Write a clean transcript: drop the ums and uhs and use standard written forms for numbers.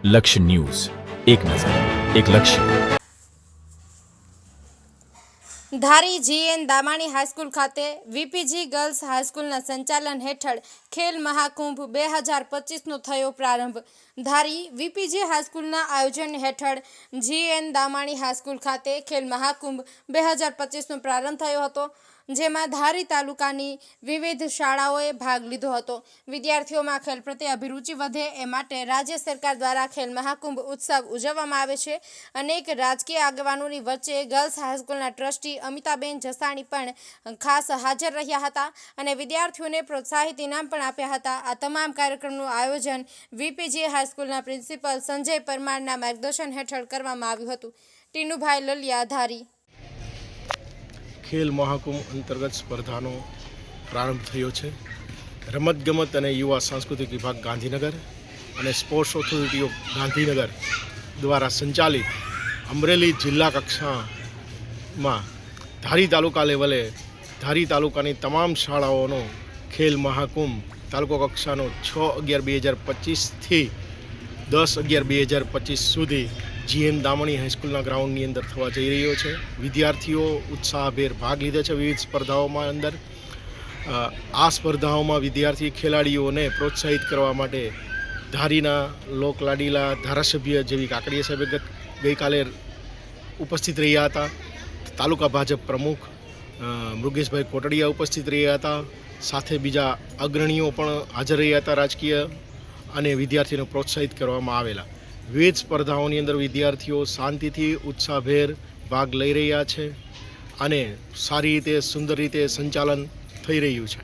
લક્ષ્ય ન્યૂઝ, એક નજર, એક લક્ષ્ય. ધારી જીએન દામાણી હાઈસ્કૂલ ખાતે વીપીજી ગર્લ્સ હાઈસ્કૂલના સંચાલન હેઠળ ખેલ મહાકુંભ 2025નો થયો પ્રારંભ. ધારી વીપીજી હાઈસ્કૂલના આયોજન હેઠળ જીએન દામાણી હાઈસ્કૂલ ખાતે ખેલ મહાકુંભ 2025નો પ્રારંભ થયો હતો, જેમાં ધારી તાલુકાની વિવિધ શાળાઓએ ભાગ લીધો હતો. વિદ્યાર્થીઓમાં ખેલ પ્રત્યે અભિરુચિ વધે એ માટે રાજ્ય સરકાર દ્વારા ખેલ મહાકુંભ ઉત્સવ ઉજવવામાં આવે છે. અનેક રાજકીય આગેવાનોની વચ્ચે ગર્લ્સ હાઈસ્કૂલના ટ્રસ્ટી અમિતાબેન જસાણી પણ ખાસ હાજર રહ્યા હતા અને વિદ્યાર્થીઓને પ્રોત્સાહિત ઇનામ પણ આપ્યા હતા. આ તમામ કાર્યક્રમનું આયોજન વીપીજી હાઈસ્કૂલના પ્રિન્સિપલ સંજય પરમારના માર્ગદર્શન હેઠળ કરવામાં આવ્યું હતું. ટીનુભાઈ લલિયા, ધારી. ખેલ મહાકુંભ અંતર્ગત સ્પર્ધાનો પ્રારંભ થયો છે. રમતગમત અને યુવા સાંસ્કૃતિક વિભાગ ગાંધીનગર અને સ્પોર્ટ્સ ઓથોરિટી ઓફ ગાંધીનગર દ્વારા સંચાલિત અમરેલી જિલ્લા કક્ષામાં ધારી તાલુકા લેવલે ધારી તાલુકાની તમામ શાળાઓનો ખેલ મહાકુંભ તાલુકા કક્ષાનો 6/11/2025થી 10/11/2025 સુધી જીએન દામણી હાઈસ્કૂલના ગ્રાઉન્ડની અંદર થવા જઈ રહ્યો છે. વિદ્યાર્થીઓ ઉત્સાહભેર ભાગ લીધે છે વિવિધ સ્પર્ધાઓમાં અંદર. આ સ્પર્ધાઓમાં વિદ્યાર્થી ખેલાડીઓને પ્રોત્સાહિત કરવા માટે ધારીના લોકલાડીલા ધારાસભ્ય જેવી કાકડીયા સાહેબ ગઈકાલે ઉપસ્થિત રહ્યા હતા. તાલુકા ભાજપ પ્રમુખ મૃગેશભાઈ કોટડિયા ઉપસ્થિત રહ્યા હતા. સાથે બીજા અગ્રણીઓ પણ હાજર રહ્યા હતા રાજકીય, અને વિદ્યાર્થીઓને પ્રોત્સાહિત કરવામાં આવેલા. વિવિધ સ્પર્ધાઓની અંદર વિદ્યાર્થીઓ શાંતિથી ઉત્સાહભેર ભાગ લઈ રહ્યા છે અને સારી રીતે સુંદર રીતે સંચાલન થઈ રહ્યું છે.